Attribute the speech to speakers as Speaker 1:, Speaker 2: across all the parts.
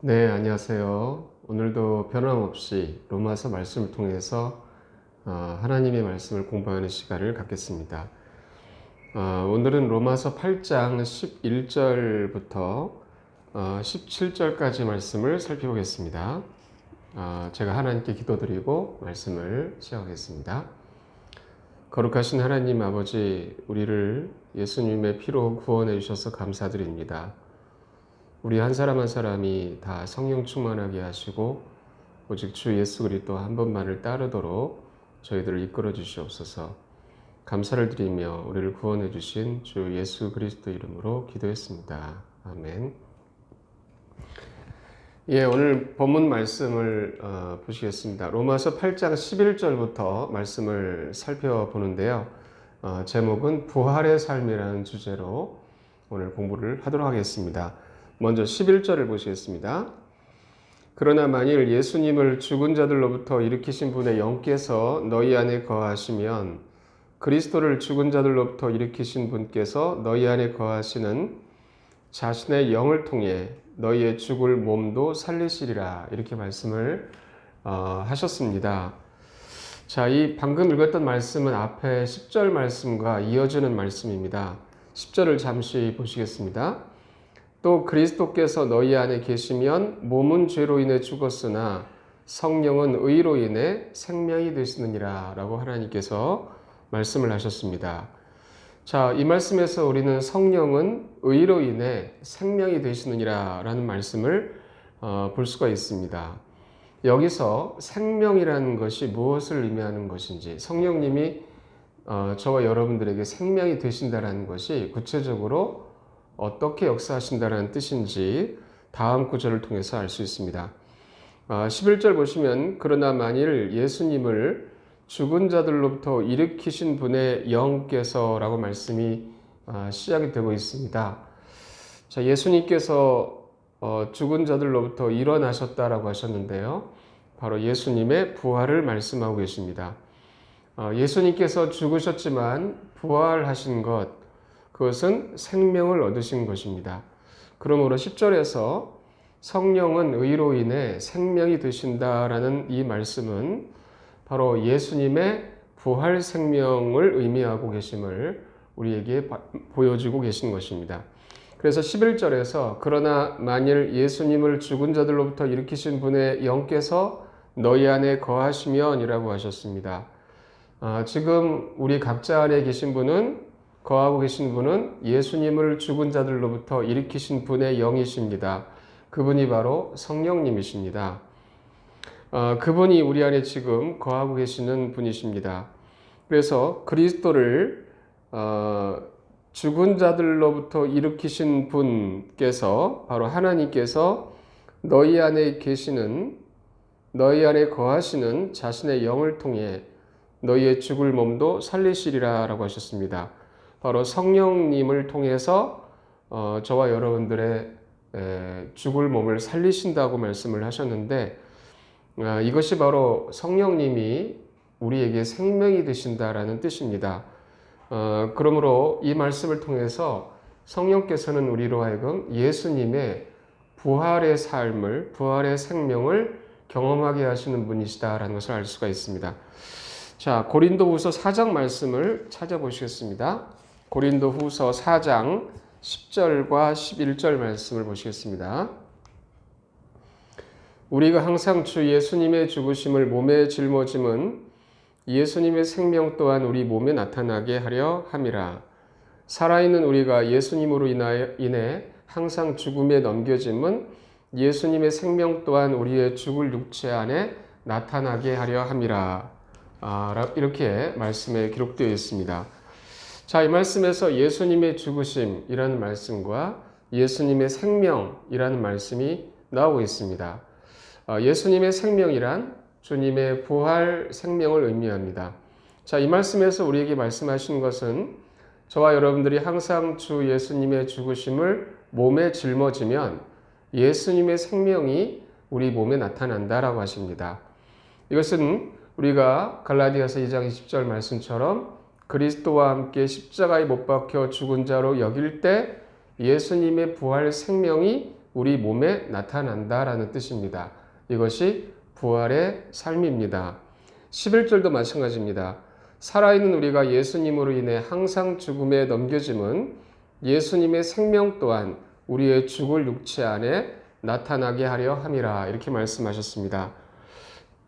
Speaker 1: 네, 안녕하세요. 오늘도 변함없이 로마서 말씀을 통해서 하나님의 말씀을 공부하는 시간을 갖겠습니다. 오늘은 로마서 8장 11절부터 17절까지 말씀을 살펴보겠습니다. 제가 하나님께 기도드리고 말씀을 시작하겠습니다. 거룩하신 하나님 아버지, 우리를 예수님의 피로 구원해 주셔서 감사드립니다. 우리 한 사람 한 사람이 다 성령 충만하게 하시고 오직 주 예수 그리스도 한 분만을 따르도록 저희들을 이끌어 주시옵소서. 감사를 드리며 우리를 구원해 주신 주 예수 그리스도 이름으로 기도했습니다. 아멘. 오늘 본문 말씀을 보시겠습니다. 로마서 8장 11절부터 말씀을 살펴보는데요. 제목은 부활의 삶이라는 주제로 오늘 공부를 하도록 하겠습니다. 먼저 11절을 보시겠습니다. 그러나 만일 예수님을 죽은 자들로부터 일으키신 분의 영께서 너희 안에 거하시면 그리스도를 죽은 자들로부터 일으키신 분께서 너희 안에 거하시는 자신의 영을 통해 너희의 죽을 몸도 살리시리라, 이렇게 말씀을 하셨습니다. 자, 이 방금 읽었던 말씀은 앞에 10절 말씀과 이어지는 말씀입니다. 10절을 잠시 보시겠습니다. 또 그리스도께서 너희 안에 계시면 몸은 죄로 인해 죽었으나 성령은 의로 인해 생명이 되시느니라 라고 하나님께서 말씀을 하셨습니다. 자, 이 말씀에서 우리는 성령은 의로 인해 생명이 되시느니라 라는 말씀을 볼 수가 있습니다. 여기서 생명이라는 것이 무엇을 의미하는 것인지, 성령님이 저와 여러분들에게 생명이 되신다라는 것이 구체적으로 어떻게 역사하신다는 뜻인지 다음 구절을 통해서 알 수 있습니다. 11절 보시면 그러나 만일 예수님을 죽은 자들로부터 일으키신 분의 영께서 라고 말씀이 시작이 되고 있습니다. 자, 예수님께서 죽은 자들로부터 일어나셨다라고 하셨는데요. 바로 예수님의 부활을 말씀하고 계십니다. 예수님께서 죽으셨지만 부활하신 것, 그것은 생명을 얻으신 것입니다. 그러므로 10절에서 성령은 의로 인해 생명이 되신다라는 이 말씀은 바로 예수님의 부활 생명을 의미하고 계심을 우리에게 보여주고 계신 것입니다. 그래서 11절에서 그러나 만일 예수님을 죽은 자들로부터 일으키신 분의 영께서 너희 안에 거하시면 이라고 하셨습니다. 지금 우리 각자 안에 계신 분은, 거하고 계신 분은 예수님을 죽은 자들로부터 일으키신 분의 영이십니다. 그분이 바로 성령님이십니다. 그분이 우리 안에 지금 거하고 계시는 분이십니다. 그래서 그리스도를 죽은 자들로부터 일으키신 분께서, 바로 하나님께서 너희 안에 계시는, 너희 안에 거하시는 자신의 영을 통해 너희의 죽을 몸도 살리시리라 라고 하셨습니다. 바로 성령님을 통해서 저와 여러분들의 죽을 몸을 살리신다고 말씀을 하셨는데, 이것이 바로 성령님이 우리에게 생명이 되신다라는 뜻입니다. 그러므로 이 말씀을 통해서 성령께서는 우리로 하여금 예수님의 부활의 삶을, 부활의 생명을 경험하게 하시는 분이시다라는 것을 알 수가 있습니다. 자, 고린도후서 4장 말씀을 찾아보시겠습니다. 고린도후서 4장 10절과 11절 말씀을 보시겠습니다. 우리가 항상 주 예수님의 죽으심을 몸에 짊어짐은 예수님의 생명 또한 우리 몸에 나타나게 하려 함이라. 살아있는 우리가 예수님으로 인해 항상 죽음에 넘겨짐은 예수님의 생명 또한 우리의 죽을 육체 안에 나타나게 하려 함이라. 이렇게 말씀에 기록되어 있습니다. 자, 이 말씀에서 예수님의 죽으심이라는 말씀과 예수님의 생명이라는 말씀이 나오고 있습니다. 예수님의 생명이란 주님의 부활 생명을 의미합니다. 자, 이 말씀에서 우리에게 말씀하시는 것은 저와 여러분들이 항상 주 예수님의 죽으심을 몸에 짊어지면 예수님의 생명이 우리 몸에 나타난다라고 하십니다. 이것은 우리가 갈라디아서 2장 20절 말씀처럼 그리스도와 함께 십자가에 못 박혀 죽은 자로 여길 때 예수님의 부활 생명이 우리 몸에 나타난다라는 뜻입니다. 이것이 부활의 삶입니다. 11절도 마찬가지입니다. 살아있는 우리가 예수님으로 인해 항상 죽음에 넘겨짐은 예수님의 생명 또한 우리의 죽을 육체 안에 나타나게 하려 함이라 이렇게 말씀하셨습니다.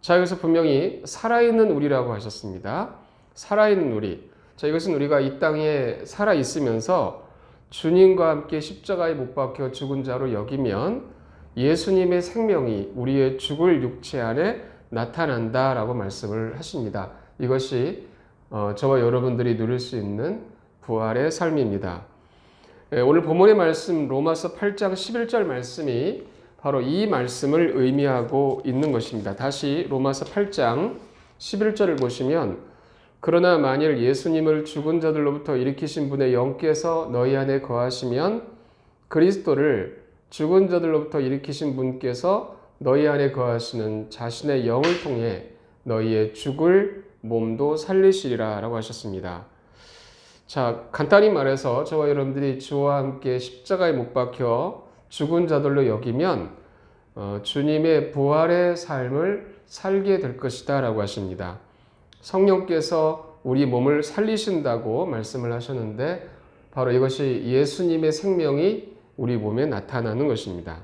Speaker 1: 자, 여기서 분명히 살아있는 우리라고 하셨습니다. 살아있는 우리. 자, 이것은 우리가 이 땅에 살아있으면서 주님과 함께 십자가에 못 박혀 죽은 자로 여기면 예수님의 생명이 우리의 죽을 육체 안에 나타난다라고 말씀을 하십니다. 이것이 저와 여러분들이 누릴 수 있는 부활의 삶입니다. 오늘 본문의 말씀 로마서 8장 11절 말씀이 바로 이 말씀을 의미하고 있는 것입니다. 다시 로마서 8장 11절을 보시면 그러나 만일 예수님을 죽은 자들로부터 일으키신 분의 영께서 너희 안에 거하시면 그리스도를 죽은 자들로부터 일으키신 분께서 너희 안에 거하시는 자신의 영을 통해 너희의 죽을 몸도 살리시리라 라고 하셨습니다. 자, 간단히 말해서 저와 여러분들이 주와 함께 십자가에 못 박혀 죽은 자들로 여기면 주님의 부활의 삶을 살게 될 것이다 라고 하십니다. 성령께서 우리 몸을 살리신다고 말씀을 하셨는데 바로 이것이 예수님의 생명이 우리 몸에 나타나는 것입니다.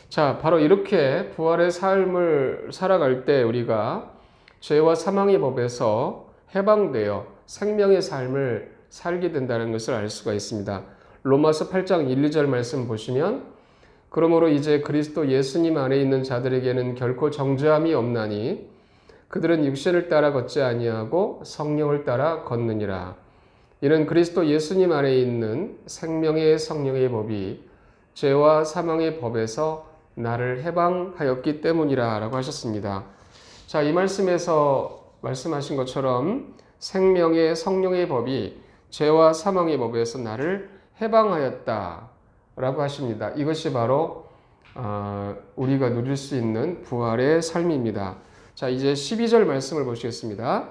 Speaker 1: 자, 바로 이렇게 부활의 삶을 살아갈 때 우리가 죄와 사망의 법에서 해방되어 생명의 삶을 살게 된다는 것을 알 수가 있습니다. 로마서 8장 1, 2절 말씀 보시면 그러므로 이제 그리스도 예수님 안에 있는 자들에게는 결코 정죄함이 없나니 그들은 육신을 따라 걷지 아니하고 성령을 따라 걷느니라. 이는 그리스도 예수님 안에 있는 생명의 성령의 법이 죄와 사망의 법에서 나를 해방하였기 때문이라 라고 하셨습니다. 자, 이 말씀에서 말씀하신 것처럼 생명의 성령의 법이 죄와 사망의 법에서 나를 해방하였다 라고 하십니다. 이것이 바로 우리가 누릴 수 있는 부활의 삶입니다. 자, 이제 12절 말씀을 보시겠습니다.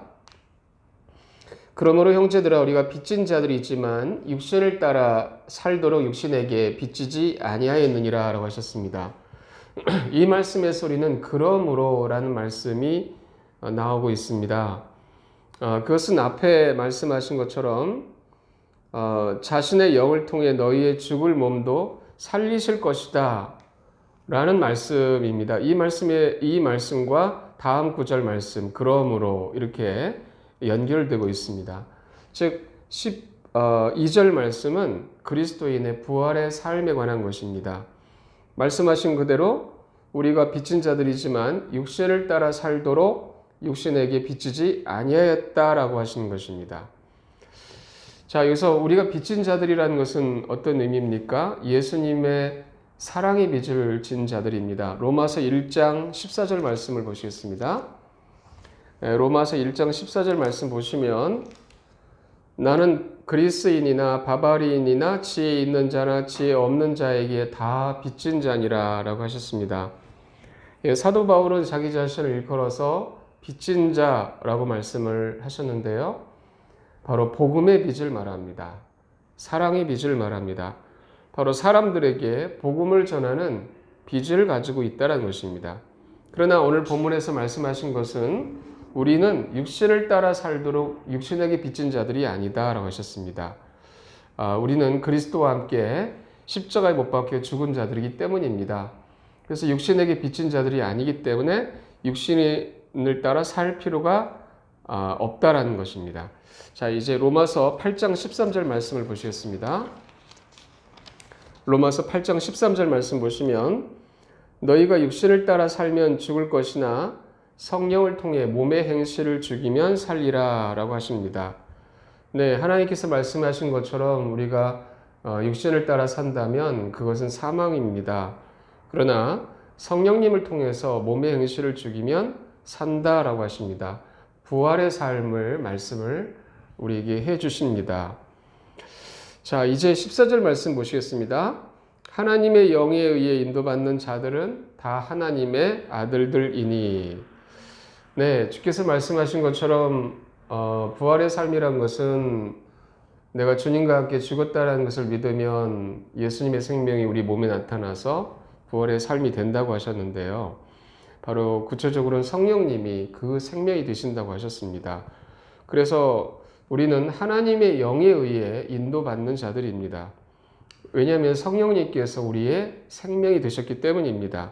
Speaker 1: 그러므로 형제들아 우리가 빚진 자들이 있지만 육신을 따라 살도록 육신에게 빚지지 아니하였느니라 라고 하셨습니다. 이 말씀에서 우리는 그러므로 라는 말씀이 나오고 있습니다. 그것은 앞에 말씀하신 것처럼 자신의 영을 통해 너희의 죽을 몸도 살리실 것이다 라는 말씀입니다. 이 말씀과 다음 구절 말씀 그러므로 이렇게 연결되고 있습니다. 즉 2절 말씀은 그리스도인의 부활의 삶에 관한 것입니다. 말씀하신 그대로 우리가 빚진 자들이지만 육신을 따라 살도록 육신에게 빚지지 아니하였다라고 하시는 것입니다. 자, 여기서 우리가 빚진 자들이라는 것은 어떤 의미입니까? 예수님의 사랑의 빚을 진 자들입니다. 로마서 1장 14절 말씀을 보시겠습니다. 로마서 1장 14절 말씀 보시면 나는 그리스인이나 바바리인이나 지혜 있는 자나 지혜 없는 자에게 다 빚진 자니라 라고 하셨습니다. 사도 바울은 자기 자신을 일컬어서 빚진 자라고 말씀을 하셨는데요. 바로 복음의 빚을 말합니다. 사랑의 빚을 말합니다. 바로 사람들에게 복음을 전하는 빚을 가지고 있다는 것입니다. 그러나 오늘 본문에서 말씀하신 것은 우리는 육신을 따라 살도록 육신에게 빚진 자들이 아니다 라고 하셨습니다. 우리는 그리스도와 함께 십자가에 못 박혀 죽은 자들이기 때문입니다. 그래서 육신에게 빚진 자들이 아니기 때문에 육신을 따라 살 필요가 없다라는 것입니다. 자, 이제 로마서 8장 13절 말씀을 보시겠습니다. 로마서 8장 13절 말씀 보시면 너희가 육신을 따라 살면 죽을 것이나 성령을 통해 몸의 행실을 죽이면 살리라 라고 하십니다. 네, 하나님께서 말씀하신 것처럼 우리가 육신을 따라 산다면 그것은 사망입니다. 그러나 성령님을 통해서 몸의 행실을 죽이면 산다라고 하십니다. 부활의 삶을 말씀을 우리에게 해 주십니다. 자, 이제 14절 말씀 보시겠습니다. 하나님의 영에 의해 인도받는 자들은 다 하나님의 아들들이니. 네, 주께서 말씀하신 것처럼 부활의 삶이란 것은 내가 주님과 함께 죽었다는 것을 믿으면 예수님의 생명이 우리 몸에 나타나서 부활의 삶이 된다고 하셨는데요. 바로 구체적으로는 성령님이 그 생명이 되신다고 하셨습니다. 그래서 우리는 하나님의 영에 의해 인도받는 자들입니다. 왜냐하면 성령님께서 우리의 생명이 되셨기 때문입니다.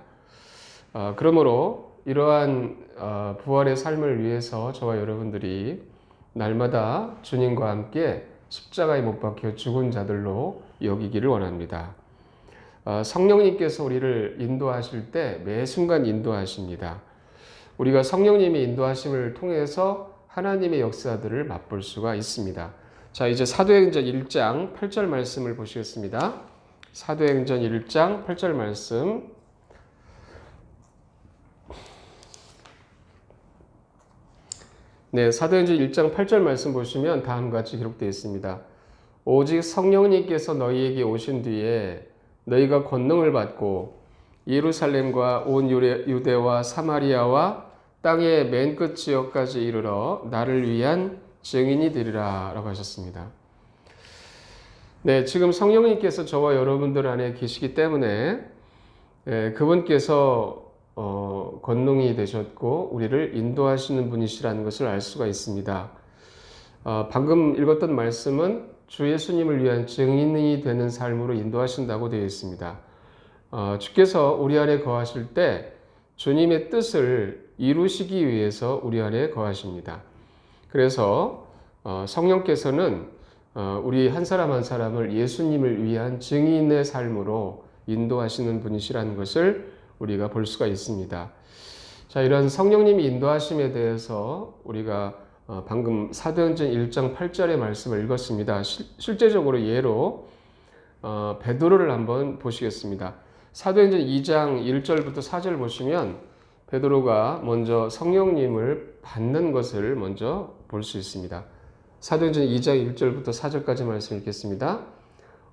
Speaker 1: 그러므로 이러한 부활의 삶을 위해서 저와 여러분들이 날마다 주님과 함께 십자가에 못 박혀 죽은 자들로 여기기를 원합니다. 성령님께서 우리를 인도하실 때 매 순간 인도하십니다. 우리가 성령님의 인도하심을 통해서 하나님의 역사들을 맛볼 수가 있습니다. 자, 이제 사도행전 1장 8절 말씀을 보시겠습니다. 사도행전 1장 8절 말씀. 네, 사도행전 1장 8절 말씀 보시면 다음과 같이 기록되어 있습니다. 오직 성령님께서 너희에게 오신 뒤에 너희가 권능을 받고 예루살렘과 온 유대와 사마리아와 땅의 맨 끝 지역까지 이르러 나를 위한 증인이 되리라 라고 하셨습니다. 네, 지금 성령님께서 저와 여러분들 안에 계시기 때문에 그분께서 권능이 되셨고 우리를 인도하시는 분이시라는 것을 알 수가 있습니다. 방금 읽었던 말씀은 주 예수님을 위한 증인이 되는 삶으로 인도하신다고 되어 있습니다. 주께서 우리 안에 거하실 때 주님의 뜻을 이루시기 위해서 우리 안에 거하십니다. 그래서 성령께서는 우리 한 사람 한 사람을 예수님을 위한 증인의 삶으로 인도하시는 분이시라는 것을 우리가 볼 수가 있습니다. 자, 이런 성령님이 인도하심에 대해서 우리가 방금 사도행전 1장 8절의 말씀을 읽었습니다. 실제적으로 예로 베드로를 한번 보시겠습니다. 사도행전 2장 1절부터 4절 보시면 베드로가 먼저 성령님을 받는 것을 먼저 볼 수 있습니다. 사도행전 2장 1절부터 4절까지 말씀 읽겠습니다.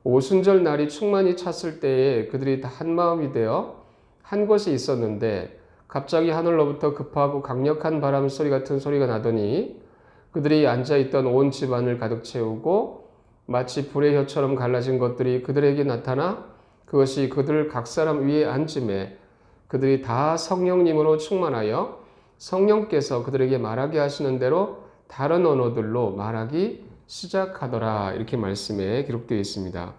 Speaker 1: 오순절 날이 충만히 찼을 때에 그들이 다 한마음이 되어 한 곳에 있었는데 갑자기 하늘로부터 급하고 강력한 바람 소리 같은 소리가 나더니 그들이 앉아있던 온 집안을 가득 채우고 마치 불의 혀처럼 갈라진 것들이 그들에게 나타나 그것이 그들 각 사람 위에 앉음에 그들이 다 성령님으로 충만하여 성령께서 그들에게 말하게 하시는 대로 다른 언어들로 말하기 시작하더라. 이렇게 말씀에 기록되어 있습니다.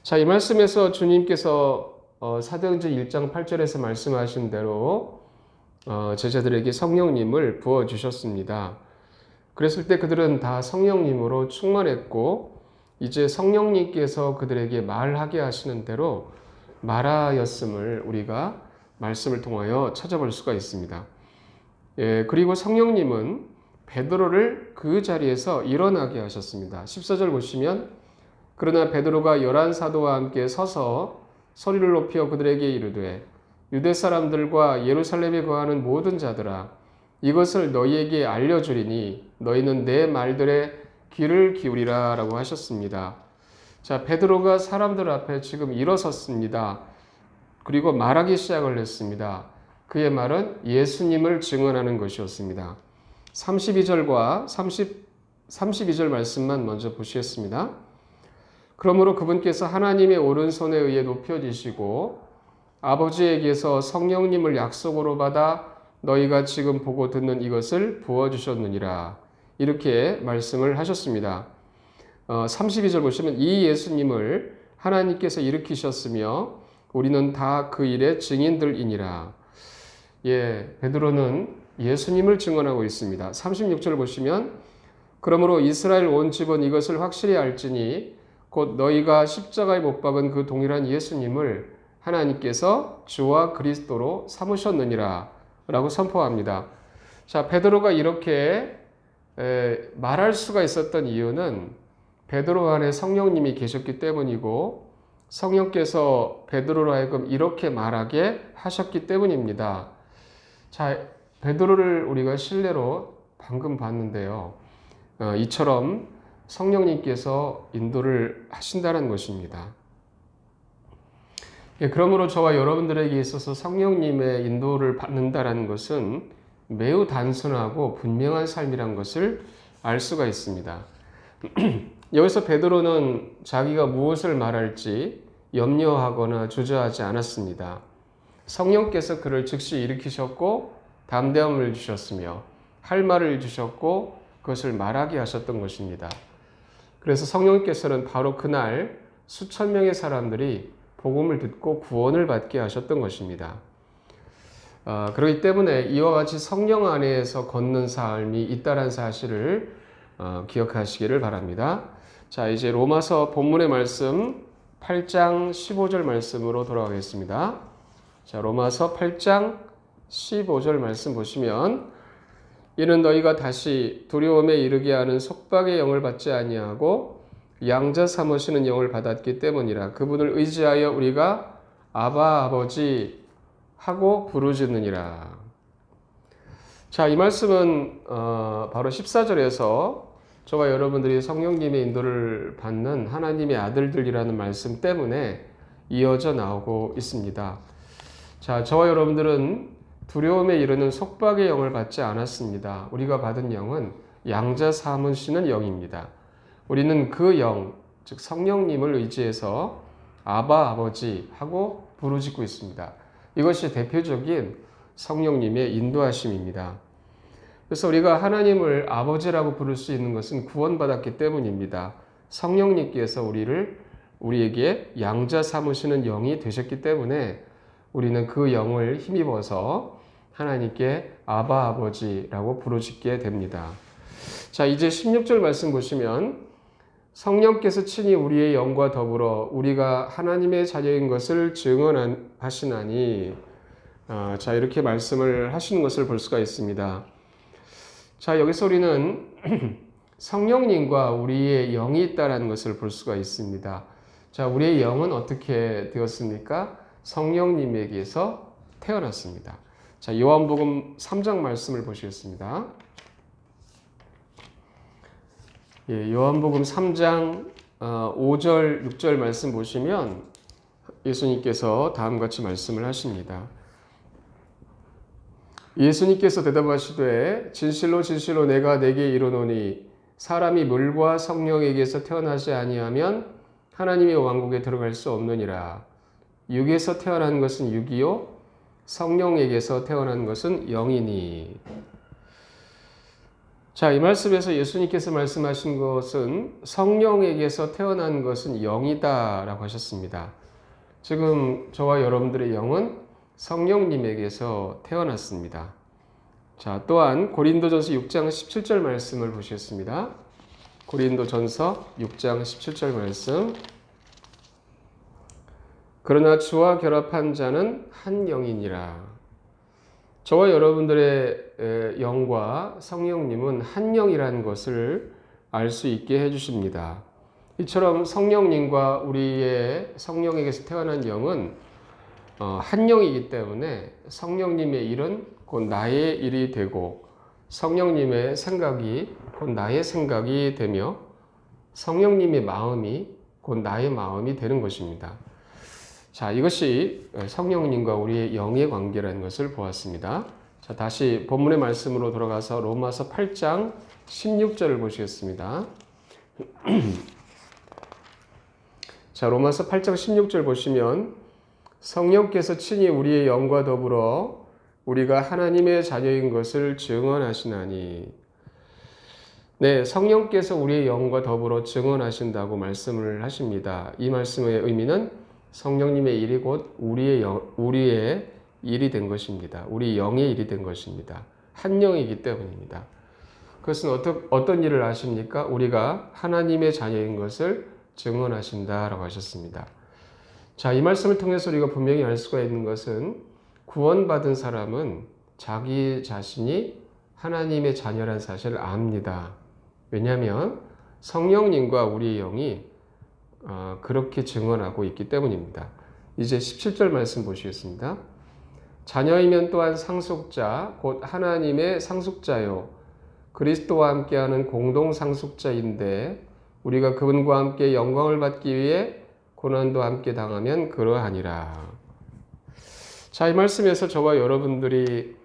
Speaker 1: 자, 이 말씀에서 주님께서 사도행전 1장 8절에서 말씀하신 대로 제자들에게 성령님을 부어주셨습니다. 그랬을 때 그들은 다 성령님으로 충만했고 이제 성령님께서 그들에게 말하게 하시는 대로 말하였음을 우리가 말씀을 통하여 찾아볼 수가 있습니다. 그리고 성령님은 베드로를 그 자리에서 일어나게 하셨습니다. 14절 보시면 그러나 베드로가 11사도와 함께 서서 소리를 높여 그들에게 이르되 유대 사람들과 예루살렘에 거하는 모든 자들아 이것을 너희에게 알려주리니 너희는 내 말들에 귀를 기울이라 라고 하셨습니다. 자, 베드로가 사람들 앞에 지금 일어섰습니다. 그리고 말하기 시작을 했습니다. 그의 말은 예수님을 증언하는 것이었습니다. 32절과 32절 말씀만 먼저 보시겠습니다. 그러므로 그분께서 하나님의 오른손에 의해 높여지시고 아버지에게서 성령님을 약속으로 받아 너희가 지금 보고 듣는 이것을 부어주셨느니라. 이렇게 말씀을 하셨습니다. 32절 보시면 이 예수님을 하나님께서 일으키셨으며 우리는 다 그 일의 증인들이니라. 베드로는 예수님을 증언하고 있습니다. 36절 보시면 그러므로 이스라엘 온 집은 이것을 확실히 알지니 곧 너희가 십자가에 못 박은 그 동일한 예수님을 하나님께서 주와 그리스도로 삼으셨느니라 라고 선포합니다. 자, 베드로가 이렇게 말할 수가 있었던 이유는 베드로 안에 성령님이 계셨기 때문이고 성령께서 베드로로 하여금 이렇게 말하게 하셨기 때문입니다. 자, 베드로를 우리가 실례로 방금 봤는데요. 이처럼 성령님께서 인도를 하신다는 것입니다. 그러므로 저와 여러분들에게 있어서 성령님의 인도를 받는다는 것은 매우 단순하고 분명한 삶이란 것을 알 수가 있습니다. 여기서 베드로는 자기가 무엇을 말할지 염려하거나 주저하지 않았습니다. 성령께서 그를 즉시 일으키셨고 담대함을 주셨으며 할 말을 주셨고 그것을 말하게 하셨던 것입니다. 그래서 성령께서는 바로 그날 수천 명의 사람들이 복음을 듣고 구원을 받게 하셨던 것입니다. 그렇기 때문에 이와 같이 성령 안에서 걷는 삶이 있다는 사실을 기억하시기를 바랍니다. 자, 이제 로마서 본문의 말씀 8장 15절 말씀으로 돌아가겠습니다. 자, 로마서 8장 15절 말씀 보시면 이는 너희가 다시 두려움에 이르게 하는 속박의 영을 받지 아니하고 양자 삼으시는 영을 받았기 때문이라. 그분을 의지하여 우리가 아바 아버지 하고 부르짖느니라. 자, 이 말씀은 바로 14절에서 저와 여러분들이 성령님의 인도를 받는 하나님의 아들들이라는 말씀 때문에 이어져 나오고 있습니다. 자, 저와 여러분들은 두려움에 이르는 속박의 영을 받지 않았습니다. 우리가 받은 영은 양자 삼으시는 영입니다. 우리는 그 영, 즉 성령님을 의지해서 아바 아버지 하고 부르짖고 있습니다. 이것이 대표적인 성령님의 인도하심입니다. 그래서 우리가 하나님을 아버지라고 부를 수 있는 것은 구원받았기 때문입니다. 성령님께서 우리에게 양자 삼으시는 영이 되셨기 때문에 우리는 그 영을 힘입어서 하나님께 아바 아버지라고 부르짖게 됩니다. 자, 이제 16절 말씀 보시면 성령께서 친히 우리의 영과 더불어 우리가 하나님의 자녀인 것을 증언하시나니, 자, 이렇게 말씀을 하시는 것을 볼 수가 있습니다. 자, 여기서 우리는 성령님과 우리의 영이 있다는 것을 볼 수가 있습니다. 자, 우리의 영은 어떻게 되었습니까? 성령님에게서 태어났습니다. 자, 요한복음 3장 말씀을 보시겠습니다. 예, 요한복음 3장 5절, 6절 말씀 보시면 예수님께서 다음과 같이 말씀을 하십니다. 예수님께서 대답하시되 진실로 진실로 내가 네게 이르노니 사람이 물과 성령에게서 태어나지 아니하면 하나님의 왕국에 들어갈 수 없느니라. 육에서 태어난 것은 육이요 성령에게서 태어난 것은 영이니. 자, 이 말씀에서 예수님께서 말씀하신 것은 성령에게서 태어난 것은 영이다 라고 하셨습니다. 지금 저와 여러분들의 영은 성령님에게서 태어났습니다. 자, 또한 고린도전서 6장 17절 말씀을 보시겠습니다. 고린도전서 6장 17절 말씀. 그러나 주와 결합한 자는 한 영이니라. 저와 여러분들의 영과 성령님은 한 영이라는 것을 알 수 있게 해주십니다. 이처럼 성령님과 우리의 성령에게서 태어난 영은 한 영이기 때문에 성령님의 일은 곧 나의 일이 되고 성령님의 생각이 곧 나의 생각이 되며 성령님의 마음이 곧 나의 마음이 되는 것입니다. 자, 이것이 성령님과 우리의 영의 관계라는 것을 보았습니다. 자, 다시 본문의 말씀으로 돌아가서 로마서 8장 16절을 보시겠습니다. 자, 로마서 8장 16절 보시면 성령께서 친히 우리의 영과 더불어 우리가 하나님의 자녀인 것을 증언하시나니. 네, 성령께서 우리의 영과 더불어 증언하신다고 말씀을 하십니다. 이 말씀의 의미는 성령님의 일이 곧 우리의 일이 된 것입니다. 우리 영의 일이 된 것입니다. 한 영이기 때문입니다. 그것은 어떤 일을 하십니까? 우리가 하나님의 자녀인 것을 증언하신다라고 하셨습니다. 자, 이 말씀을 통해서 우리가 분명히 알 수가 있는 것은 구원받은 사람은 자기 자신이 하나님의 자녀라는 사실을 압니다. 왜냐하면 성령님과 우리의 영이 그렇게 증언하고 있기 때문입니다. 이제 17절 말씀 보시겠습니다. 자녀이면 또한 상속자 곧 하나님의 상속자요 그리스도와 함께하는 공동 상속자인데 우리가 그분과 함께 영광을 받기 위해 고난도 함께 당하면 그러하니라. 자, 이 말씀에서 저와 여러분들이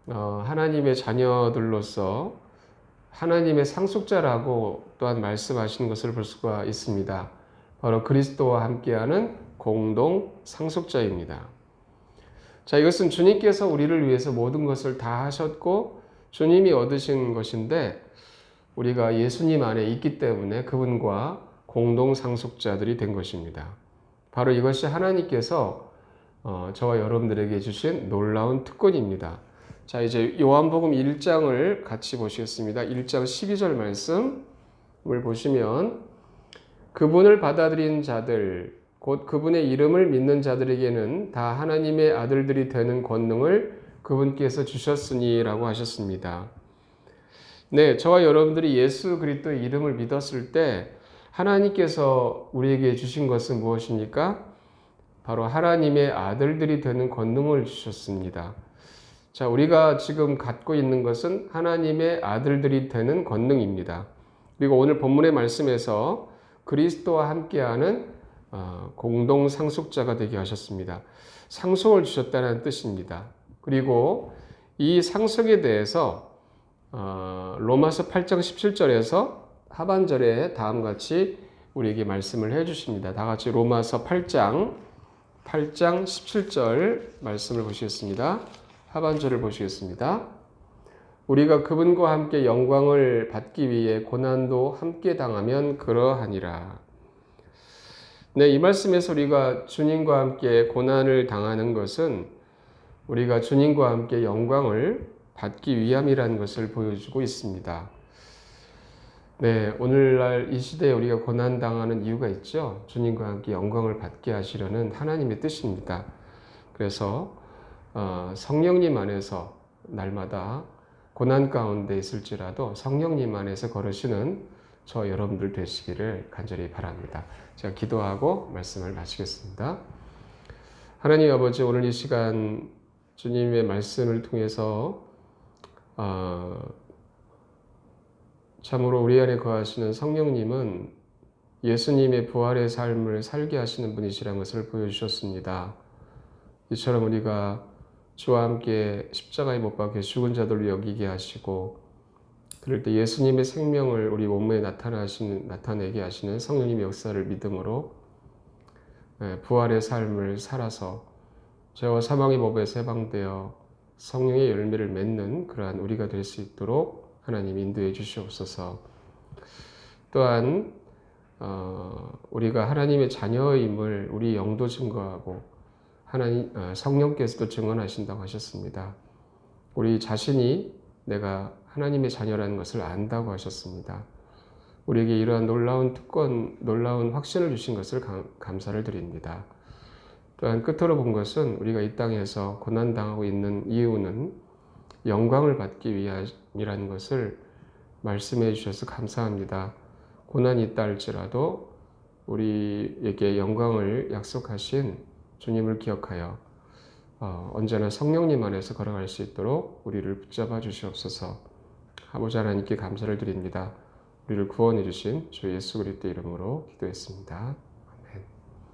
Speaker 1: 하나님의 자녀들로서 하나님의 상속자라고 또한 말씀하시는 것을 볼 수가 있습니다. 바로 그리스도와 함께하는 공동 상속자입니다. 자, 이것은 주님께서 우리를 위해서 모든 것을 다 하셨고 주님이 얻으신 것인데 우리가 예수님 안에 있기 때문에 그분과 공동 상속자들이 된 것입니다. 바로 이것이 하나님께서 저와 여러분들에게 주신 놀라운 특권입니다. 자, 이제 요한복음 1장을 같이 보시겠습니다. 1장 12절 말씀을 보시면 그분을 받아들인 자들 곧 그분의 이름을 믿는 자들에게는 다 하나님의 아들들이 되는 권능을 그분께서 주셨으니라고 하셨습니다. 네, 저와 여러분들이 예수 그리스도의 이름을 믿었을 때 하나님께서 우리에게 주신 것은 무엇입니까? 바로 하나님의 아들들이 되는 권능을 주셨습니다. 자, 우리가 지금 갖고 있는 것은 하나님의 아들들이 되는 권능입니다. 그리고 오늘 본문의 말씀에서 그리스도와 함께하는 공동 상속자가 되게 하셨습니다. 상속을 주셨다는 뜻입니다. 그리고 이 상속에 대해서 로마서 8장 17절에서 하반절에 다음같이 우리에게 말씀을 해주십니다. 다 같이 로마서 8장 17절 말씀을 보시겠습니다. 하반절을 보시겠습니다. 우리가 그분과 함께 영광을 받기 위해 고난도 함께 당하면 그러하니라. 네, 이 말씀에서 우리가 주님과 함께 고난을 당하는 것은 우리가 주님과 함께 영광을 받기 위함이라는 것을 보여주고 있습니다. 네, 오늘날 이 시대에 우리가 고난당하는 이유가 있죠. 주님과 함께 영광을 받게 하시려는 하나님의 뜻입니다. 그래서 성령님 안에서 날마다 고난 가운데 있을지라도 성령님 안에서 걸으시는 저 여러분들 되시기를 간절히 바랍니다. 제가 기도하고 말씀을 마치겠습니다. 하나님 아버지, 오늘 이 시간 주님의 말씀을 통해서 참으로 우리 안에 거하시는 성령님은 예수님의 부활의 삶을 살게 하시는 분이시라는 것을 보여주셨습니다. 이처럼 우리가 주와 함께 십자가에 못 박혀 죽은 자들을 여기게 하시고 그럴 때 예수님의 생명을 우리 몸에 나타내게 하시는 성령님의 역사를 믿음으로 부활의 삶을 살아서 죄와 사망의 법에서 해방되어 성령의 열매를 맺는 그러한 우리가 될 수 있도록 하나님 인도해 주시옵소서. 또한 우리가 하나님의 자녀임을 우리 영도 증거하고 성령께서도 증언하신다고 하셨습니다. 우리 자신이 내가 하나님의 자녀라는 것을 안다고 하셨습니다. 우리에게 이러한 놀라운 특권, 놀라운 확신을 주신 것을 감사를 드립니다. 또한 끝으로 본 것은 우리가 이 땅에서 고난당하고 있는 이유는 영광을 받기 위함이라는 것을 말씀해 주셔서 감사합니다. 고난이 있다 할지라도 우리에게 영광을 약속하신 주님을 기억하여 언제나 성령님 안에서 걸어갈 수 있도록 우리를 붙잡아 주시옵소서. 아버지 하나님께 감사를 드립니다. 우리를 구원해 주신 주 예수 그리스도 이름으로 기도했습니다.